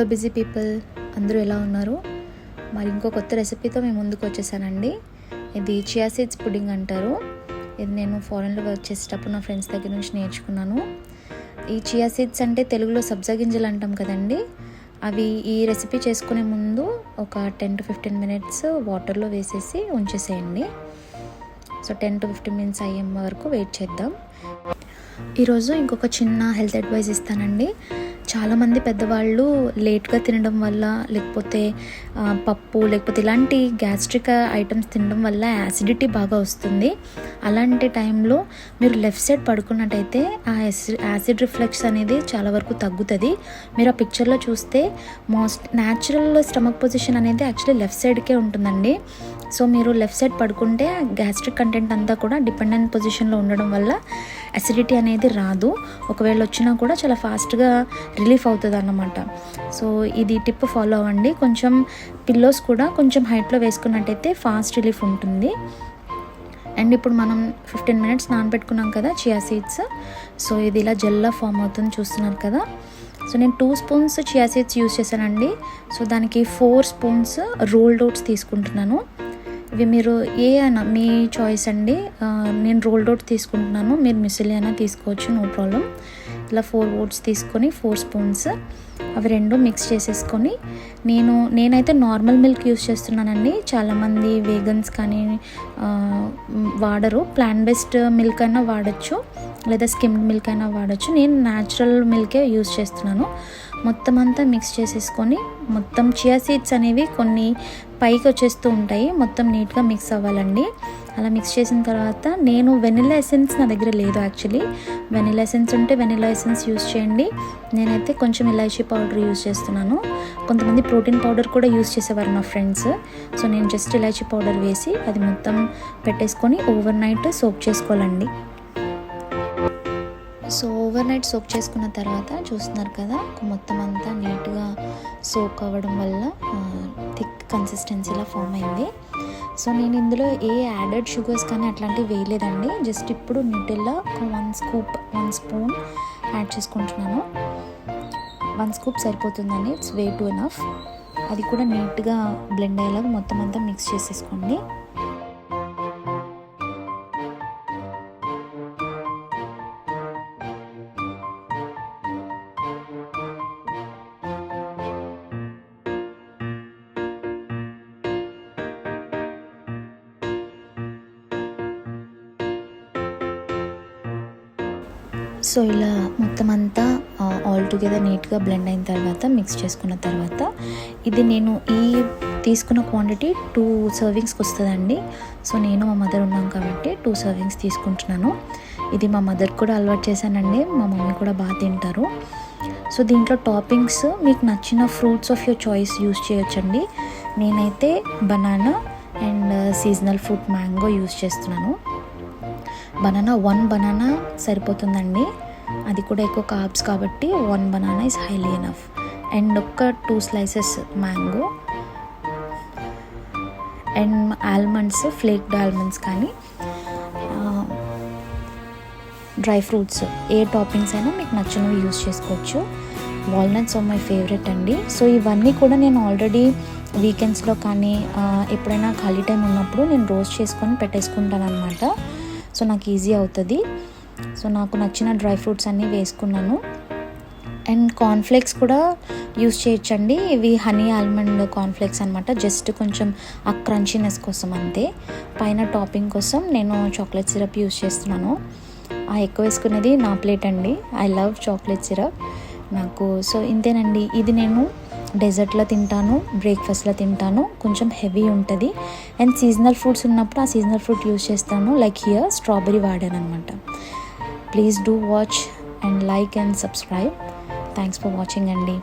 Hello busy people, అందరూ ఎలా ఉన్నారు? మరి ఇంకో కొత్త రెసిపీతో మేము ముందుకు వచ్చేసానండి. ఇది చియా సీడ్స్ పుడ్డింగ్ అంటారు. ఇది నేను ఫారెన్లో వర్క్ చేసేటప్పుడు నా ఫ్రెండ్స్ దగ్గర నుంచి నేర్చుకున్నాను. ఈ చియా సీడ్స్ అంటే తెలుగులో సబ్జా గింజలు అంటాం కదండి. అవి ఈ రెసిపీ చేసుకునే ముందు ఒక 10 to 15 minutes వాటర్లో వేసేసి ఉంచేసేయండి. సో 10 to 15 minutes అయ్యే వరకు వెయిట్ చేద్దాం. ఈరోజు ఇంకొక చిన్న హెల్త్ అడ్వైస్ ఇస్తానండి. చాలామంది పెద్దవాళ్ళు లేట్గా తినడం వల్ల, లేకపోతే పప్పు లేకపోతే ఇలాంటి గ్యాస్ట్రిక్ ఐటమ్స్ తినడం వల్ల యాసిడిటీ బాగా వస్తుంది. అలాంటి టైంలో మీరు లెఫ్ట్ సైడ్ పడుకున్నట్టయితే ఆ యాసిడ్ రిఫ్లెక్స్ అనేది చాలా వరకు తగ్గుతుంది. మీరు ఆ పిక్చర్లో చూస్తే న్యాచురల్ స్టమక్ పొజిషన్ అనేది యాక్చువల్లీ లెఫ్ట్ సైడ్కే ఉంటుందండి. సో మీరు లెఫ్ట్ సైడ్ పడుకుంటే గ్యాస్ట్రిక్ కంటెంట్ అంతా కూడా డిపెండెంట్ పొజిషన్లో ఉండడం వల్ల అసిడిటీ అనేది రాదు. ఒకవేళ వచ్చినా కూడా చాలా ఫాస్ట్గా రిలీఫ్ అవుతుంది అన్నమాట. సో ఇది టిప్ ఫాలో అవ్వండి. కొంచెం పిల్లోస్ కూడా కొంచెం హైట్లో వేసుకున్నట్టయితే ఫాస్ట్ రిలీఫ్ ఉంటుంది. అండ్ ఇప్పుడు మనం 15 minutes నానబెట్టుకున్నాం కదా చియా సీడ్స్. సో ఇది ఇలా జెల్లా ఫామ్ అవుతుంది, చూస్తున్నారు కదా. సో నేను 2 spoons చియా సీడ్స్ యూజ్ చేశానండి. సో దానికి 4 spoons రోల్డ్ ఓట్స్ తీసుకుంటున్నాను. ఇవి మీరు ఏ అయినా మీ చాయిస్ అండి. నేను రోల్డ్ ఓట్స్ తీసుకుంటున్నాను, మీరు మిసిలి అయినా తీసుకోవచ్చు, నో ప్రాబ్లం. ఇలా 4 ఓట్స్ తీసుకొని 4 spoons అవి రెండు మిక్స్ చేసేసుకొని, నేనైతే నార్మల్ మిల్క్ యూస్ చేస్తున్నానండి. చాలామంది వేగన్స్ కానీ వాడరు. ప్లాంట్ బేస్డ్ మిల్క్ అయినా వాడచ్చు, లేదా స్కిమ్డ్ మిల్క్ అయినా వాడచ్చు. నేను న్యాచురల్ మిల్కే యూస్ చేస్తున్నాను. మొత్తం అంతా మిక్స్ చేసేసుకొని, మొత్తం చియా సీడ్స్ అనేవి కొన్ని పైకి వచ్చేస్తూ ఉంటాయి, మొత్తం నీట్గా మిక్స్ అవ్వాలండి. అలా మిక్స్ చేసిన తర్వాత నేను వెనిలా ఎసెన్స్ నా దగ్గర లేదు యాక్చువల్లీ. వెనిలా ఎసెన్స్ ఉంటే వెనిలా ఎసెన్స్ యూస్ చేయండి. నేనైతే కొంచెం ఇలాచీ పౌడర్ యూస్ చేస్తున్నాను. కొంతమంది ప్రోటీన్ పౌడర్ కూడా యూస్ చేసేవారు నా ఫ్రెండ్స్. సో నేను జస్ట్ ఇలాచీ పౌడర్ వేసి అది మొత్తం పెట్టేసుకొని ఓవర్ నైట్ సోక్ చేసుకోవాలండి. సో ఓవర్ నైట్ సోక్ చేసుకున్న తర్వాత చూస్తున్నారు కదా, మొత్తం అంతా నీట్గా సోక్ అవ్వడం వల్ల థిక్ కన్సిస్టెన్సీలా ఫామ్ అయింది. సో నేను ఇందులో ఏ యాడెడ్ షుగర్స్ కానీ అట్లాంటివి వేయలేదండి. జస్ట్ ఇప్పుడు న్యూటెల్లా ఒక 1 spoon యాడ్ చేసుకుంటున్నాను. 1 scoop సరిపోతుందండి, ఇట్స్ వే టు ఎనఫ్. అది కూడా నీట్గా బ్లెండ్ అయ్యేలాగా మొత్తం అంతా మిక్స్ చేసేసుకోండి. సో ఇలా మొత్తం అంతా ఆల్ టుగెదర్ నీట్గా బ్లెండ్ అయిన తర్వాత మిక్స్ చేసుకున్న తర్వాత, ఇది నేను ఈ తీసుకున్న క్వాంటిటీ 2 servings వస్తుందండి. సో నేను మా మదర్ ఉన్నాం కాబట్టి 2 servings తీసుకుంటున్నాను. ఇది మా మదర్ కూడా అలవాటు చేశానండి, మా మమ్మీ కూడా బాగా తింటారు. సో దీంట్లో టాపింగ్స్ మీకు నచ్చిన fruits of your choice use చేయొచ్చండి. నేనైతే banana and seasonal fruit mango use చేస్తున్నాను. one banana సరిపోతుందండి. అది కూడా ఎక్కువ కార్బ్స్ కాబట్టి 1 banana is highly enough. And ఒక 2 slices mango and almonds, flaked almonds కానీ డ్రై ఫ్రూట్స్ ఏ టాపింగ్స్ అయినా మీకు నచ్చినవి యూస్ చేసుకోవచ్చు. వాల్నట్స్ ఆర్ మై ఫేవరెట్ అండి. సో ఇవన్నీ కూడా నేను ఆల్రెడీ వీకెండ్స్లో కానీ ఎప్పుడైనా ఖాళీ టైం ఉన్నప్పుడు నేను రోస్ట్ చేసుకొని పెట్టేసుకుంటాను అనమాట. సో నాకు ఈజీ అవుతుంది. సో నాకు నచ్చిన డ్రై ఫ్రూట్స్ అన్నీ వేసుకున్నాను. అండ్ కార్న్ఫ్లేక్స్ కూడా యూస్ చేయొచ్చండి. ఇవి హనీ ఆల్మండ్ కార్న్ఫ్లేక్స్ అనమాట. జస్ట్ కొంచెం ఆ క్రంచీనెస్ కోసం అంతే. పైన టాపింగ్ కోసం నేను చాక్లెట్ సిరప్ యూస్ చేస్తున్నాను. ఆ ఎక్కువ వేసుకునేది నా ప్లేట్ అండి. ఐ లవ్ చాక్లెట్ సిరప్ నాకు. సో ఇంతేనండి. ఇది నేను డెజర్ట్లో తింటాను, బ్రేక్ఫాస్ట్లో తింటాను. కొంచెం హెవీ ఉంటుంది. అండ్ సీజనల్ ఫ్రూట్స్ ఉన్నప్పుడు ఆ సీజనల్ ఫ్రూట్ యూస్ చేస్తాను. లైక్ హియర్ స్ట్రాబెరీ వాడాను అనమాట. Please do watch and like and subscribe. Thanks for watching అండి.